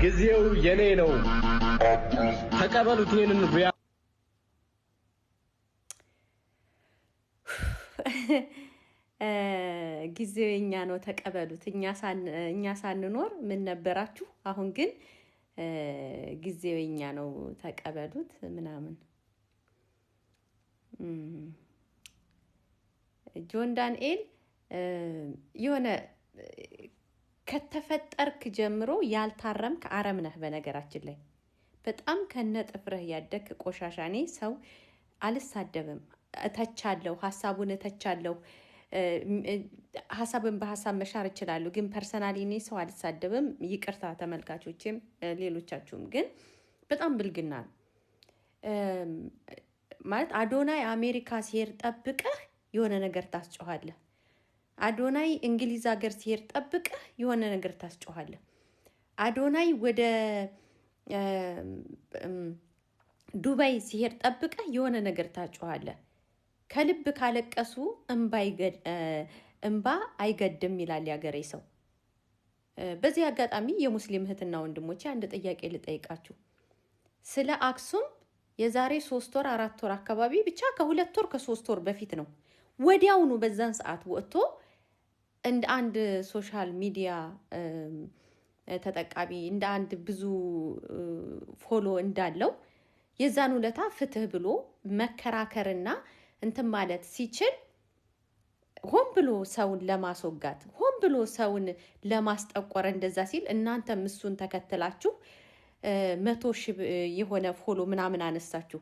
ጊዜው የኔ ነው ተቀበሉት ይሄንን ሪያ ጊዜው የኛ ነው ተቀበሉት እኛ ሳንኖር ምን ነበራችሁ አሁን ግን ጊዜው የኛ ነው ተቀበሉት ምናምን ጆን ዳንኤል የሆነ ከተፈጠርክ ጀምሮ ያልታረምክ አረም ነህ በነገራችን ላይ በጣም ከነጥፍረህ ያደክ ቆሻሻኔ ሰው አልሳደብም እተቻለሁ ሐሳቡን እተቻለሁ ሐሳብን በሐሳብ መሻር ይችላል ግን ፐርሰናሊ እኔ ሰው አልሳደብም ይቅርታ ተመልካቾችም ሌሎቻችሁም ግን በጣም ብልግና ማለት አዶናይ አሜሪካ ሲሄድ ጠብቀህ የሆነ ነገር ታስጨዋለህ አዶናይ እንግሊዝ ሀገር ሲሄድ ጠብቀህ የሆነ ነገር ታስጨዋለህ አዶናይ ወደ ዱባይ ሲሄድ ጠብቀህ የሆነ ነገር ታጨዋለህ ከልብ ካለቀሱ እንባ አይገድም ይላል ያገሬ ሰው በዚህ አጋጣሚ የሙስሊም እህትና ወንድሞቼ አንድ ጥያቄ ልጠይቃችሁ ስለ አክሱም የዛሬ 3 ወር 4 ወር አካባቢ ብቻ ከ2 ወር ከ3 ወር በፊት ነው ወዲያውኑ በዛን ሰዓት ወጥቶ እንደ አንድ ሶሻል ሚዲያ ተጠቃሚ እንደ አንድ ብዙ ፎሎ እንዳለው የዛን ውለታ ፍትህ ብሎ መከራከርና እንትን ማለት ሲችል ሆን ብሎ ሰውን ለማስወጋት ሆን ብሎ ሰውን ለማስጠቆር እንደዛ ሲል እናንተ ምሱን ተከትላችሁ 100,000 የሆነ ፎሎ ምናምን አነሳችሁ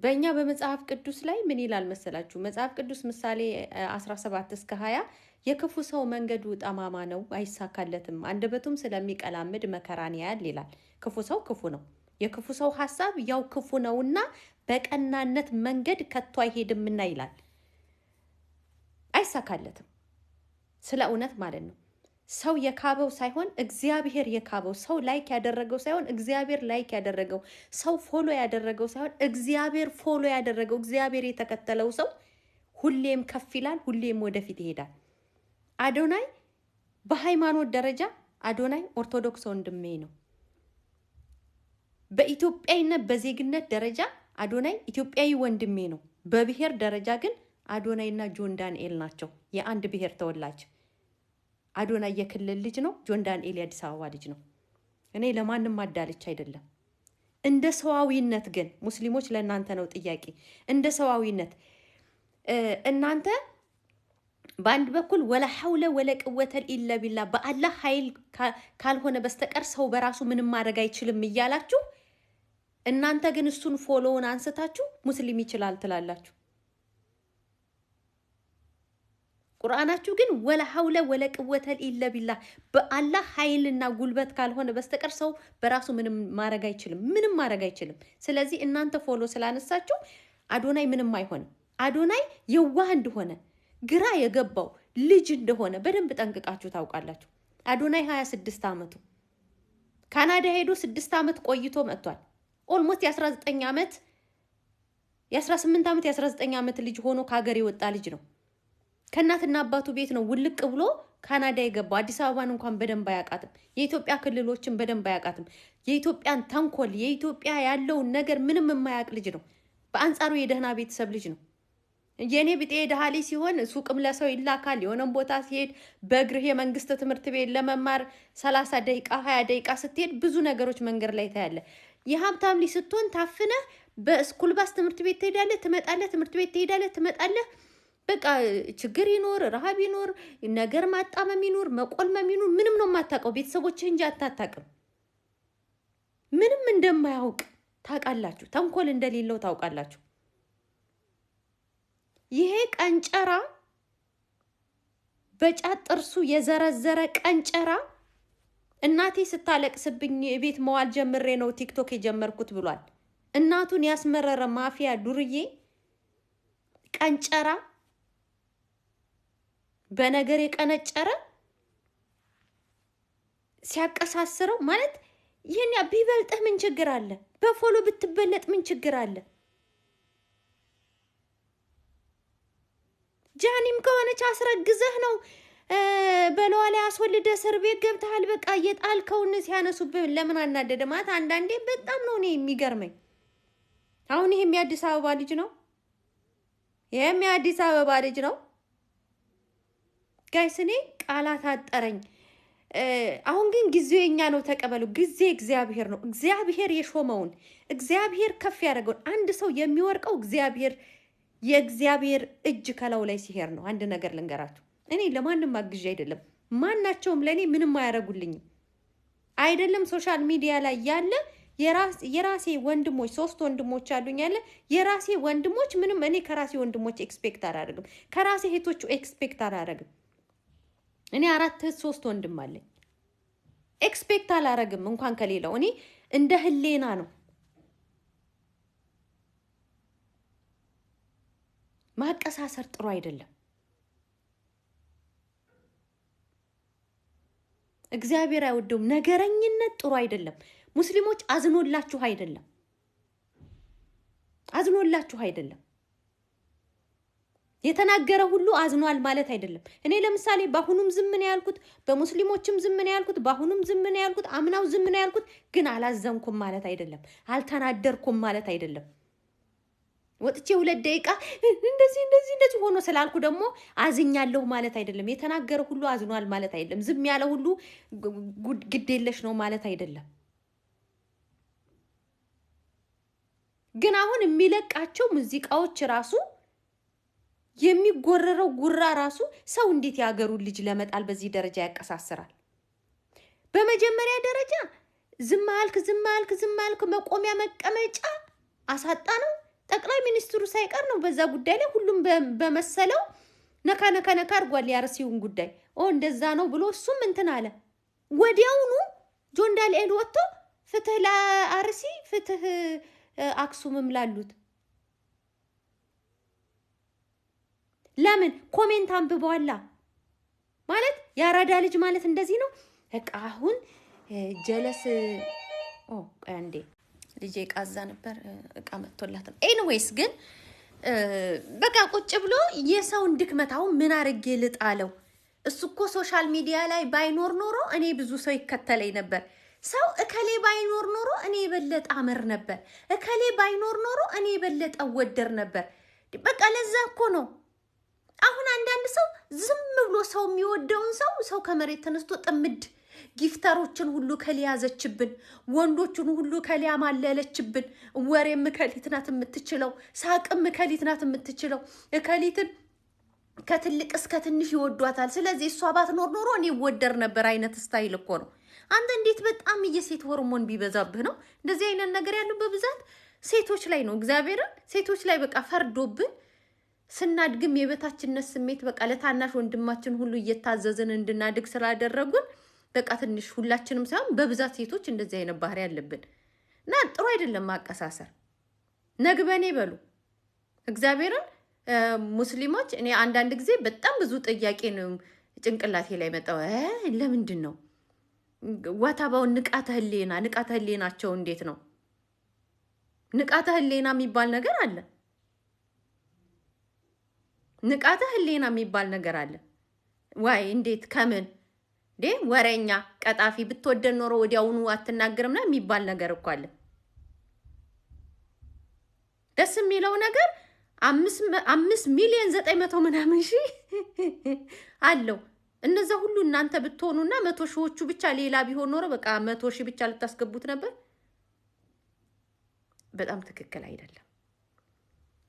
በእኛ በመጽሐፍ ቅዱስ ላይ ምን ይላል መሰላችሁ መጽሐፍ ቅዱስ ምሳሌ 17 እስከ 20 የክፉ ሰው መንገዱ ጠማማ ነው አይሳካለትም አንደበቱም ስለሚቀላምድ መከራን ያያል ይላል ክፉ ሰው ክፉ ነው የክፉ ሰው ሐሳብ ያው ክፉ ነውና በቀናነት መንገድ ከቶ አይሄድምና ይላል አይሳካለትም ስለ እውነት ማለት ነው ሰው የካበው ሳይሆን እግዚአብሔር የካበው ሰው ላይክ ያደረገው ሳይሆን እግዚአብሔር ላይክ ያደረገው ሰው ፎሎ ያደረገው ሳይሆን እግዚአብሔር ፎሎ ያደረገው እግዚአብሔር የተከተለው ሰው ሁሌም ከፍ ይላል ሁሌም ወደፊት ይሄዳል አዶናይ በሃይማኖት ደረጃ አዶናይ ኦርቶዶክስ ወንድሜ ነው በኢትዮጵያዊነት በዜግነት ደረጃ አዶናይ ኢትዮጵያዊ ወንድሜ ነው በብሔር ደረጃ ግን አዶናይና ጆን ዳንኤል ናቸው የአንድ ብሔር ተወላጅ አዶናይ የክልል ልጅ ነው ጆን ዳንኤል የአዲስ አበባ ልጅ ነው እኔ ለማንም ማዳልች አይደለም እንደ ሰዋዊነት ግን ሙስሊሞች ለእናንተ ነው ጥያቄ እንደ ሰዋዊነት እናንተ በአንድ በኩል ወላ ሐውለ ወላ ቁወተ ኢላ ቢላህ በአላህ ኃይል ካልሆነ በስተቀር ሰው በራሱ ምንም ማድረግ አይችልም እያላችሁ እናንተ ግን እሱን ፎሎውን አንስታችሁ ሙስሊም ይችላል ትላላችሁ ቁርአናችሁ ግን ወላ ሐውለ ወላ ቁወተ ኢላ ቢላህ በአላህ ኃይልና ጉልበት ካልሆነ በስተቀር ሰው በራሱ ምንም ማድረግ አይችልም ስለዚህ እናንተ ፎሎ ስላነሳችሁ አዶናይ ምንም አይሆንም አዶናይ የዋህ እንደሆነ ግራ የገባው ልጅ እንደሆነ በደንብ ጠንቅቃችሁ ታውቃላችሁ አዶናይ 26 አመቱ ካናዳ ሄዶ 6 አመት ቆይቶ መጥቷል ኦልሞስት የ19 አመት የ18 አመት የ19 አመት ልጅ ሆኖ ካገር የወጣ ልጅ ነው ከናትና አባቱ ቤት ነው ውልቅ ብሎ ካናዳ የገባው አዲስ አበባን እንኳን በደንብ አያቃትም የኢትዮጵያ ክልሎችን በደንብ አያቃትም የኢትዮጵያን ተንኮል የኢትዮጵያ ያለው ነገር ምንም የማያቅ ልጅ ነው በአንጻሩ የደህና ቤተሰብ ልጅ ነው የኔ ብጤ ደሃሊ ሲሆን ሱቅም ለሰው ይላካል የሆነም ቦታ ሲሄድ በእግርህ የመንግስት ትምህርት ቤት ለመማር 30 ደቂቃ 20 ደቂቃ ስትሄድ ብዙ ነገሮች መንገር ላይ ታያለ የሀብታም ልጅ ስትሆን ታፍነህ በስኩል ባስ ትምህርት ቤት ትሄዳለህ ትመጣለህ ትምህርት ቤት ትሄዳለህ ትመጣለህ በቃ ችግር ይኖር ረሃብ ይኖር ነገር ማጣመም ይኖር መቆልመም ይኖር ምንም ነው ማታቀው ቤተሰቦችህ እንጂ አታጣቅም ምንም እንደማያውቅ ታውቃላችሁ ተንኮል እንደሌለው ታውቃላችሁ ይሄ ቀንጨራ በጫት ጥርሱ የዘረዘረ ቀንጨራ እናቴ ስታለቅስብኝ ቤት መዋል ጀምሬ ነው ቲክቶክ የጀመርኩት ብሏል እናቱን ያስመረረ ማፊያ ዱርዬ ቀንጨራ በነገር የቀነጨረ ሲያቀሳስረው ማለት ይሄን ቢበልጥህ ምን ችግር አለ በፎሎ ብትበለጥ ምን ችግር አለ ጃኒም ከሆነች አስረግዘህ ነው በለዋላ አስወልደ እስር ቤት ገብተሃል በቃ የጣልከውን ሲያነሱብህ ለምን አናደደ ማለት አንዳንዴ በጣም ነው እኔ የሚገርመኝ። አሁን ይሄም የአዲስ አበባ ልጅ ነው፣ ይሄም የአዲስ አበባ ልጅ ነው። ጋይስ እኔ ቃላት አጠረኝ። አሁን ግን ጊዜው የኛ ነው፣ ተቀበሉ። ጊዜ እግዚአብሔር ነው። እግዚአብሔር የሾመውን እግዚአብሔር ከፍ ያደረገውን አንድ ሰው የሚወርቀው የእግዚአብሔር እጅ ከላው ላይ ሲሄር ነው። አንድ ነገር ልንገራችሁ፣ እኔ ለማንም አግዤ አይደለም፣ ማናቸውም ለኔ ምንም አያረጉልኝም አይደለም። ሶሻል ሚዲያ ላይ ያለ የራሴ ወንድሞች 3 ወንድሞች አሉኝ ያለ የራሴ ወንድሞች ምንም እኔ ከራሴ ወንድሞች ኤክስፔክት አላደርግም፣ ከራሴ እህቶቹ ኤክስፔክት አላደርግም። እኔ 4 እህት 3 ወንድም አለኝ። ኤክስፔክት አላደርግም እንኳን ከሌላው። እኔ እንደ ህሌና ነው። ማቀሳሰር ጥሩ አይደለም። እግዚአብሔር አይወደውም። ነገረኝነት ጥሩ አይደለም። ሙስሊሞች አዝኖላችሁ አይደለም፣ አዝኖላችሁ አይደለም። የተናገረ ሁሉ አዝኗል ማለት አይደለም። እኔ ለምሳሌ ባሁኑም ዝም ነው ያልኩት፣ በሙስሊሞችም ዝም ነው ያልኩት፣ ባሁኑም ዝም ነው ያልኩት፣ አምናው ዝም ነው ያልኩት። ግን አላዘንኩም ማለት አይደለም፣ አልተናደርኩም ማለት አይደለም። ወጥቼ 2 ደቂቃ እንደዚህ ሆኖ ስላልኩ ደግሞ አዝኛለሁ ማለት አይደለም። የተናገረ ሁሉ አዝኗል ማለት አይደለም። ዝም ያለ ሁሉ ግዴለሽ ነው ማለት አይደለም። ግን አሁን የሚለቃቸው ሙዚቃዎች ራሱ የሚጎረረው ጉራ ራሱ ሰው እንዴት ያገሩን ልጅ ለመጣል በዚህ ደረጃ ያቀሳስራል? በመጀመሪያ ደረጃ ዝም አልክ መቆሚያ መቀመጫ አሳጣ ነው። ጠቅላይ ሚኒስትሩ ሳይቀር ነው በዛ ጉዳይ ላይ ሁሉም በመሰለው ነካ አድርጓል የአርሲውን ጉዳይ። እንደዛ ነው ብሎ እሱም እንትን አለ። ወዲያውኑ ጆን ዳንኤል ወጥቶ ፍትህ ለአርሲ ፍትህ አክሱምም ላሉት ለምን ኮሜንት አንብበዋላ ማለት ያራዳ ልጅ ማለት እንደዚህ ነው። በቃ አሁን ጀለስ አንዴ ልጄ ቃዛ ነበር እቃ መጥቶላት ነው። ኤኒዌይስ ግን በቃ ቁጭ ብሎ የሰውን ድክመት አሁን ምን አርጌ ልጣለው? እሱ እኮ ሶሻል ሚዲያ ላይ ባይኖር ኖሮ እኔ ብዙ ሰው ይከተለኝ ነበር። ሰው እከሌ ባይኖር ኖሮ እኔ የበለጠ አመር ነበር፣ እከሌ ባይኖር ኖሮ እኔ የበለጠ ወደር ነበር። በቃ ለዛ እኮ ነው አሁን አንዳንድ ሰው ዝም ብሎ ሰው የሚወደውን ሰው ከመሬት ተነስቶ ጥምድ ጊፍተሮችን ሁሉ ከሊያዘችብን፣ ወንዶችን ሁሉ ከሊያ ማለለችብን። ወሬም ከሊት ናት የምትችለው፣ ሳቅም ከሊት ናት የምትችለው። ከሊትን ከትልቅ እስከ ትንሽ ይወዷታል። ስለዚህ እሷ ባትኖር ኖሮ እኔ ወደር ነበር አይነት ስታይል እኮ ነው። አንተ እንዴት በጣም የሴት ሆርሞን ቢበዛብህ ነው እንደዚህ አይነት ነገር ያለው? በብዛት ሴቶች ላይ ነው። እግዚአብሔርን ሴቶች ላይ በቃ ፈርዶብን ስናድግም የበታችነት ስሜት በቃ ለታናሽ ወንድማችን ሁሉ እየታዘዝን እንድናድግ ስላደረጉን በቃ ትንሽ ሁላችንም ሳይሆን በብዛት ሴቶች እንደዚህ አይነት ባህሪ ያለብን እና ጥሩ አይደለም ማቀሳሰር። ነግበኔ በሉ እግዚአብሔርን ሙስሊሞች። እኔ አንዳንድ ጊዜ በጣም ብዙ ጥያቄ ነው ጭንቅላቴ ላይ መጣው። ለምንድን ነው ወታባው ንቃተ ህሊናቸው እንዴት ነው? ንቃተ ህሊና የሚባል ነገር አለ። ንቃተ ህሊና የሚባል ነገር አለ ወይ? እንዴት ከምን ወሬኛ ቀጣፊ ብትወደን ኖሮ ወዲያውኑ አትናገርምና የሚባል ነገር እኮ አለ። ደስ የሚለው ነገር 5,900,000 ምናምን ሺህ አለው። እነዛ ሁሉ እናንተ ብትሆኑና 100 ሺዎቹ ብቻ ሌላ ቢሆን ኖሮ በቃ 100 ሺህ ብቻ ልታስገቡት ነበር። በጣም ትክክል አይደለም።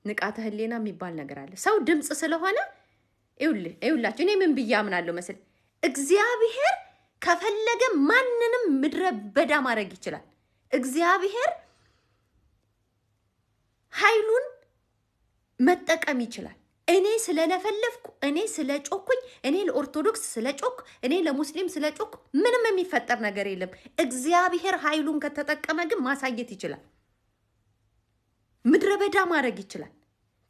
ንቃተ ህሊና የሚባል ነገር አለ። ሰው ድምጽ ስለሆነ ይውላችሁ እኔ ምን ብዬ አምናለሁ መስል እግዚአብሔር ከፈለገ ማንንም ምድረ በዳ ማድረግ ይችላል። እግዚአብሔር ኃይሉን መጠቀም ይችላል። እኔ ስለለፈለፍኩ፣ እኔ ስለጮኩኝ፣ እኔ ለኦርቶዶክስ ስለጮኩ፣ እኔ ለሙስሊም ስለጮኩ ምንም የሚፈጠር ነገር የለም። እግዚአብሔር ኃይሉን ከተጠቀመ ግን ማሳየት ይችላል። ምድረ በዳ ማድረግ ይችላል።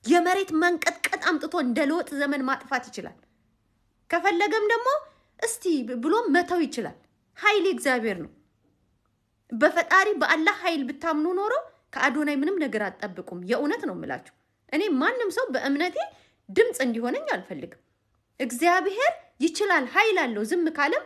የመሬት መንቀጥቀጥ አምጥቶ እንደ ሎጥ ዘመን ማጥፋት ይችላል። ከፈለገም ደግሞ እስቲ ብሎ መተው ይችላል። ኃይል እግዚአብሔር ነው። በፈጣሪ በአላህ ኃይል ብታምኑ ኖሮ ከአዶናይ ምንም ነገር አትጠብቁም። የእውነት ነው የምላችሁ። እኔ ማንም ሰው በእምነቴ ድምጽ እንዲሆነኝ አልፈልግም። እግዚአብሔር ይችላል ኃይል አለው ዝም ካለም